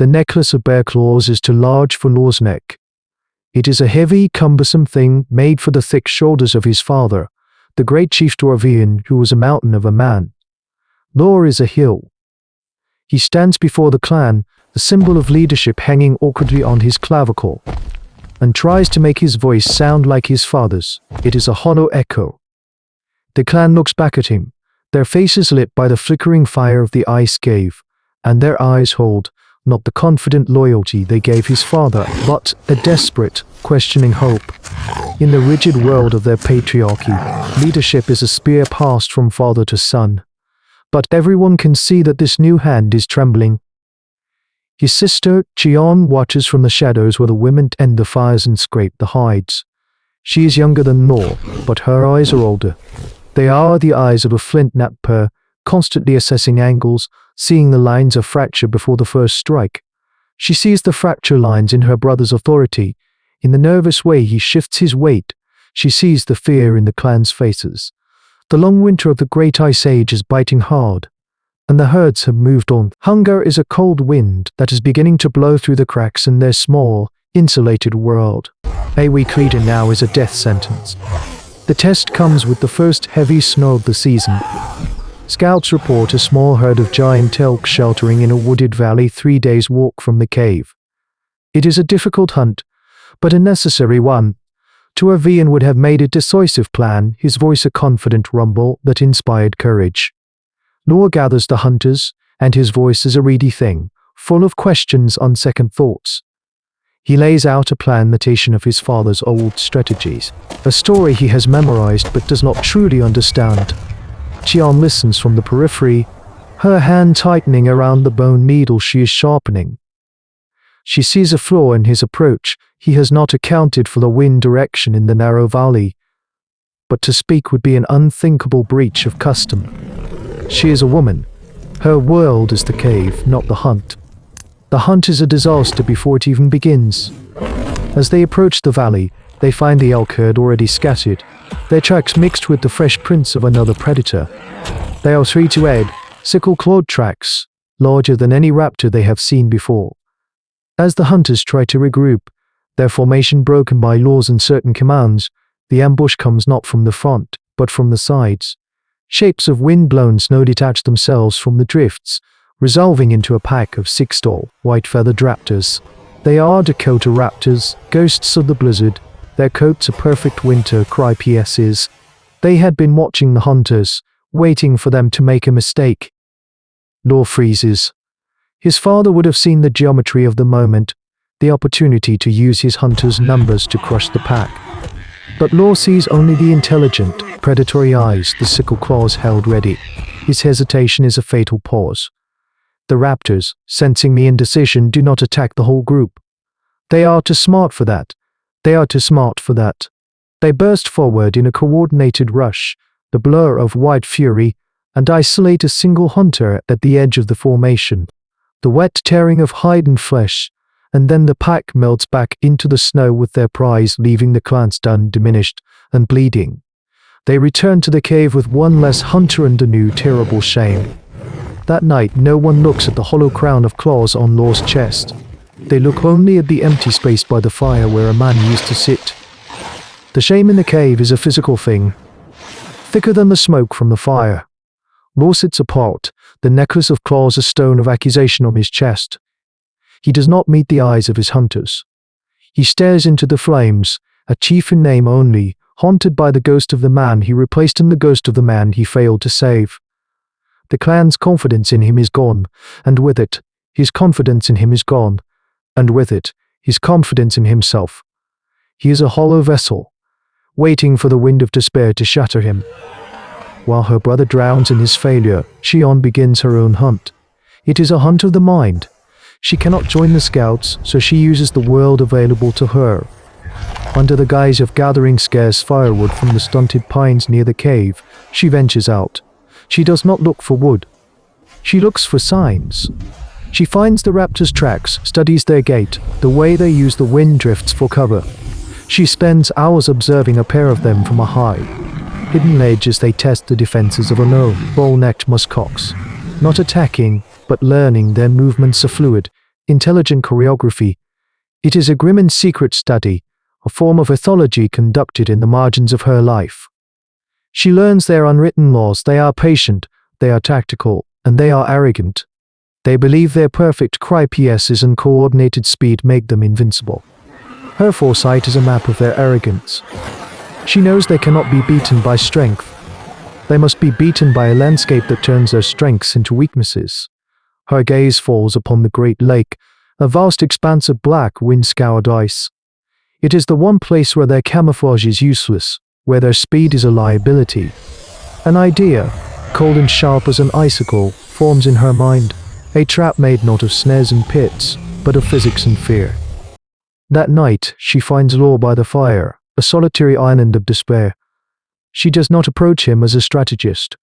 The necklace of bear claws is too large for Lor's neck. It is a heavy, cumbersome thing made for the thick shoulders of his father, the great chief Dwarvian, who was a mountain of a man. Lor is a hill. He stands before the clan, the symbol of leadership hanging awkwardly on his clavicle, and tries to make his voice sound like his father's. It is a hollow echo. The clan looks back at him, their faces lit by the flickering fire of the ice cave, and their eyes hold not the confident loyalty they gave his father, but a desperate, questioning hope. In the rigid world of their patriarchy, leadership is a spear passed from father to son. But everyone can see that this new hand is trembling. His sister, Chian, watches from the shadows where the women tend the fires and scrape the hides. She is younger than Lor, but her eyes are older. They are the eyes of a flint napper, constantly assessing angles, seeing the lines of fracture before the first strike. She sees the fracture lines in her brother's authority. In the nervous way he shifts his weight, she sees the fear in the clan's faces. The long winter of the Great Ice Age is biting hard, and the herds have moved on. Hunger is a cold wind that is beginning to blow through the cracks in their small, insulated world. A week later now is a death sentence. The test comes with the first heavy snow of the season. Scouts report a small herd of giant elk sheltering in a wooded valley 3 days' walk from the cave. It is a difficult hunt, but a necessary one. Dwarvian would have made a decisive plan, his voice a confident rumble that inspired courage. Lor gathers the hunters, and his voice is a reedy thing, full of questions on second thoughts. He lays out a plan imitation of his father's old strategies, a story he has memorized but does not truly understand. Chian listens from the periphery, her hand tightening around the bone needle she is sharpening. She sees a flaw in his approach. He has not accounted for the wind direction in the narrow valley. But to speak would be an unthinkable breach of custom. She is a woman. Her world is the cave, not the hunt. The hunt is a disaster before it even begins. As they approach the valley, they find the elk herd already scattered, their tracks mixed with the fresh prints of another predator. They are three-to-head, sickle-clawed tracks, larger than any raptor they have seen before. As the hunters try to regroup, their formation broken by Lor's uncertain commands, the ambush comes not from the front, but from the sides. Shapes of wind-blown snow detach themselves from the drifts, resolving into a pack of 6 tall, white-feathered raptors. They are Dakotaraptors, ghosts of the blizzard. Their coats are perfect winter crypses. They had been watching the hunters, waiting for them to make a mistake. Lor freezes. His father would have seen the geometry of the moment, the opportunity to use his hunters' numbers to crush the pack. But Lor sees only the intelligent, predatory eyes, the sickle claws held ready. His hesitation is a fatal pause. The raptors, sensing the indecision, do not attack the whole group. They are too smart for that. They are too smart for that. They burst forward in a coordinated rush, the blur of white fury, and isolate a single hunter at the edge of the formation. The wet tearing of hide and flesh, and then the pack melts back into the snow with their prize, leaving the clan stunned, diminished, and bleeding. They return to the cave with one less hunter and a new terrible shame. That night no one looks at the hollow crown of claws on Lor's chest. They look only at the empty space by the fire where a man used to sit. The shame in the cave is a physical thing, thicker than the smoke from the fire. Lor sits apart, the necklace of claws a stone of accusation on his chest. He does not meet the eyes of his hunters. He stares into the flames, a chief in name only, haunted by the ghost of the man he replaced and the ghost of the man he failed to save. The clan's confidence in him is gone, and with it, his confidence in him is gone, and with it, his confidence in himself. He is a hollow vessel, waiting for the wind of despair to shatter him. While her brother drowns in his failure, Chian begins her own hunt. It is a hunt of the mind. She cannot join the scouts, so she uses the world available to her. Under the guise of gathering scarce firewood from the stunted pines near the cave, she ventures out. She does not look for wood. She looks for signs. She finds the raptors' tracks, studies their gait, the way they use the wind drifts for cover. She spends hours observing a pair of them from a high, hidden ledge as they test the defenses of a lone, bull-necked muskox, not attacking, but learning their movements are fluid, intelligent choreography. It is a grim and secret study, a form of ethology conducted in the margins of her life. She learns their unwritten laws. They are patient, they are tactical, and they are arrogant. They believe their perfect crypses and coordinated speed make them invincible. Her foresight is a map of their arrogance. She knows they cannot be beaten by strength. They must be beaten by a landscape that turns their strengths into weaknesses. Her gaze falls upon the great lake, a vast expanse of black, wind-scoured ice. It is the one place where their camouflage is useless, where their speed is a liability. An idea, cold and sharp as an icicle, forms in her mind, a trap made not of snares and pits, but of physics and fear. That night, she finds Law by the fire, a solitary island of despair. She does not approach him as a strategist,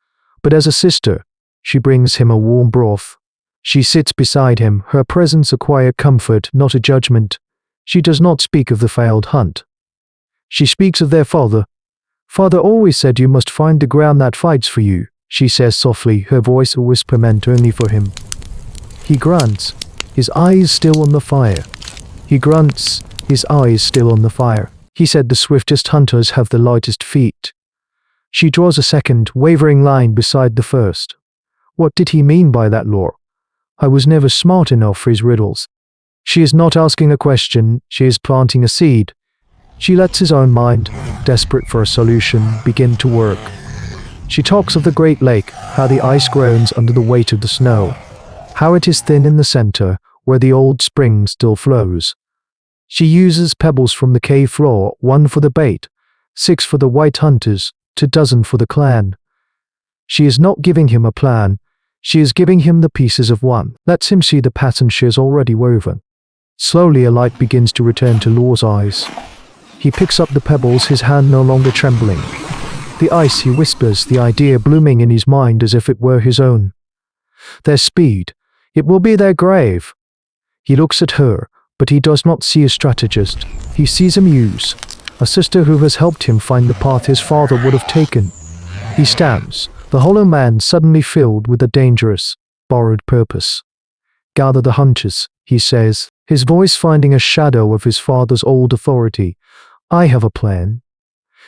but as a sister. She brings him a warm broth. She sits beside him, her presence a quiet comfort, not a judgment. She does not speak of the failed hunt. She speaks of their father. Father always said you must find the ground that fights for you, she says softly, her voice a whisper meant only for him. He grunts, his eyes still on the fire. He grunts, his eyes still on the fire. He said the swiftest hunters have the lightest feet. She draws a second, wavering line beside the first. What did he mean by that, Law? I was never smart enough for his riddles. She is not asking a question, she is planting a seed. She lets his own mind, desperate for a solution, begin to work. She talks of the Great Lake, how the ice groans under the weight of the snow, how it is thin in the center, where the old spring still flows. She uses pebbles from the cave floor, 1 for the bait, 6 for the white hunters, 2 for the clan. She is not giving him a plan, she is giving him the pieces of one, lets him see the pattern she has already woven. Slowly a light begins to return to Law's eyes. He picks up the pebbles, his hand no longer trembling. The ice, he whispers, the idea blooming in his mind as if it were his own. Their speed, it will be their grave. He looks at her, but he does not see a strategist. He sees a muse, a sister who has helped him find the path his father would have taken. He stands, the hollow man suddenly filled with a dangerous, borrowed purpose. Gather the hunters, he says, his voice finding a shadow of his father's old authority. I have a plan.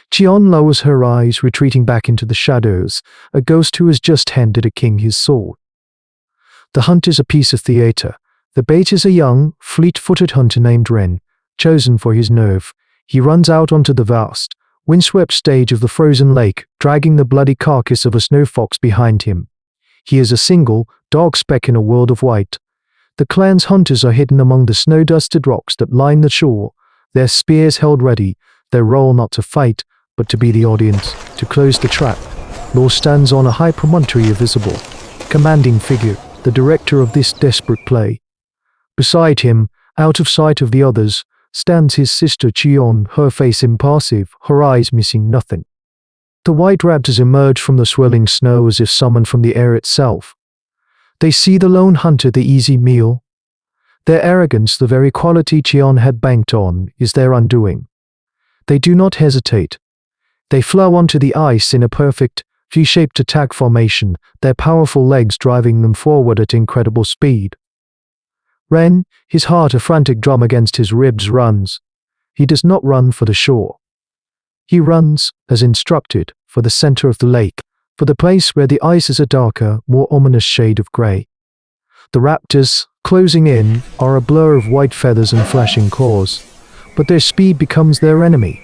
Chian lowers her eyes, retreating back into the shadows, a ghost who has just handed a king his sword. The hunt is a piece of theater. The bait is a young, fleet-footed hunter named Wren, chosen for his nerve. He runs out onto the vast, windswept stage of the frozen lake, dragging the bloody carcass of a snow fox behind him. He is a single, dark speck in a world of white. The clan's hunters are hidden among the snow-dusted rocks that line the shore, their spears held ready, their role not to fight, but to be the audience, to close the trap. Law stands on a high promontory, a visible, commanding figure, the director of this desperate play. Beside him, out of sight of the others, stands his sister Chian, her face impassive, her eyes missing nothing. The white raptors emerge from the swirling snow as if summoned from the air itself. They see the lone hunter, the easy meal. Their arrogance, the very quality Chian had banked on, is their undoing. They do not hesitate. They flow onto the ice in a perfect, V-shaped attack formation, their powerful legs driving them forward at incredible speed. Wren, his heart a frantic drum against his ribs, runs. He does not run for the shore. He runs, as instructed, for the center of the lake, for the place where the ice is a darker, more ominous shade of gray. The raptors, closing in, are a blur of white feathers and flashing claws, but their speed becomes their enemy.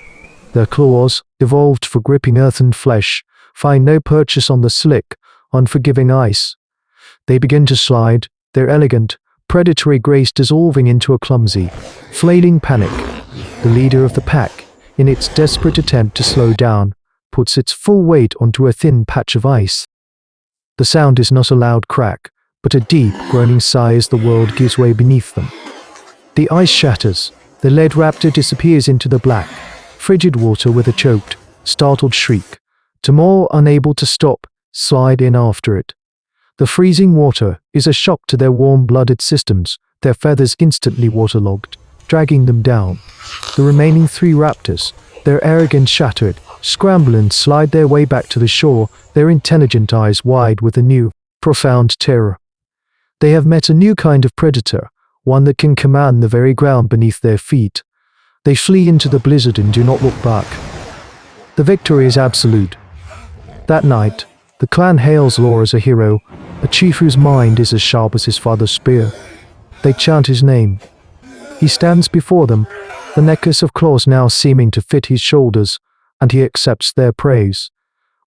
Their claws, evolved for gripping earth and flesh, find no purchase on the slick, unforgiving ice. They begin to slide, their elegant, predatory grace dissolving into a clumsy, flailing panic. The leader of the pack, in its desperate attempt to slow down, puts its full weight onto a thin patch of ice. The sound is not a loud crack, but a deep, groaning sigh as the world gives way beneath them. The ice shatters, the lead raptor disappears into the black, frigid water with a choked, startled shriek. Tamor, unable to stop, slide in after it. The freezing water is a shock to their warm-blooded systems, their feathers instantly waterlogged, dragging them down. The remaining 3 raptors, their arrogance shattered, scramble and slide their way back to the shore, their intelligent eyes wide with a new, profound terror. They have met a new kind of predator, one that can command the very ground beneath their feet. They flee into the blizzard and do not look back. The victory is absolute. That night, the clan hails Lor as a hero, a chief whose mind is as sharp as his father's spear. They chant his name. He stands before them, the necklace of claws now seeming to fit his shoulders, and he accepts their praise.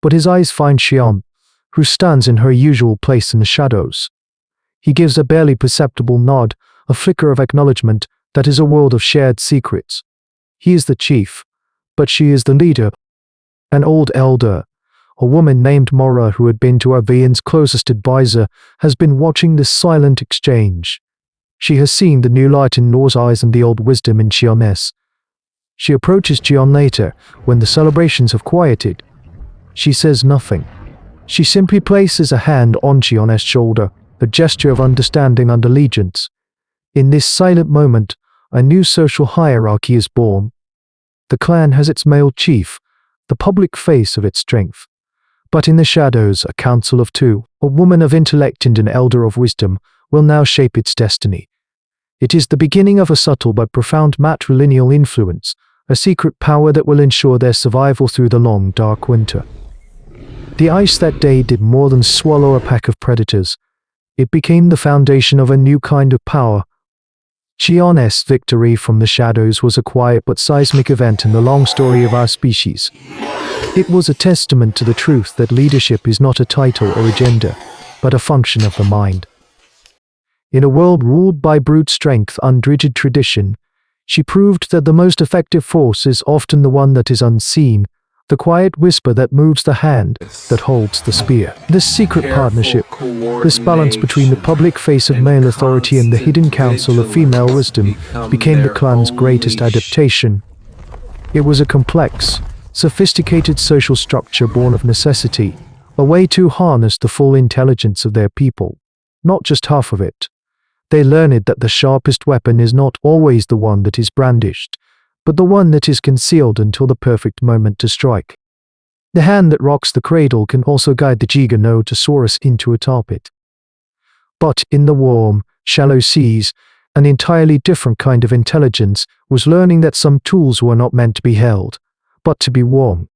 But his eyes find Chian, who stands in her usual place in the shadows. He gives a barely perceptible nod, a flicker of acknowledgement that is a world of shared secrets. He is the chief, but she is the leader. An old elder, a woman named Mora who had been to Avian's closest advisor, has been watching this silent exchange. She has seen the new light in Nor's eyes and the old wisdom in Chian's. She approaches Chian later, when the celebrations have quieted. She says nothing. She simply places a hand on Chian's shoulder, a gesture of understanding and allegiance. In this silent moment, a new social hierarchy is born. The clan has its male chief, the public face of its strength. But in the shadows, a council of two, a woman of intellect and an elder of wisdom, will now shape its destiny. It is the beginning of a subtle but profound matrilineal influence, a secret power that will ensure their survival through the long, dark winter. The ice that day did more than swallow a pack of predators. It became the foundation of a new kind of power. Chian's victory from the shadows was a quiet but seismic event in the long story of our species. It was a testament to the truth that leadership is not a title or a gender, but a function of the mind. In a world ruled by brute strength and rigid tradition, she proved that the most effective force is often the one that is unseen, the quiet whisper that moves the hand that holds the spear. This secret partnership, this balance between the public face of male authority and the hidden counsel of female wisdom, became the clan's greatest adaptation. It was a complex, sophisticated social structure born of necessity, a way to harness the full intelligence of their people, not just half of it. They learned that the sharpest weapon is not always the one that is brandished, but the one that is concealed until the perfect moment to strike. The hand that rocks the cradle can also guide the Giganotosaurus into a tar pit. But in the warm, shallow seas, an entirely different kind of intelligence was learning that some tools were not meant to be held, but to be worn.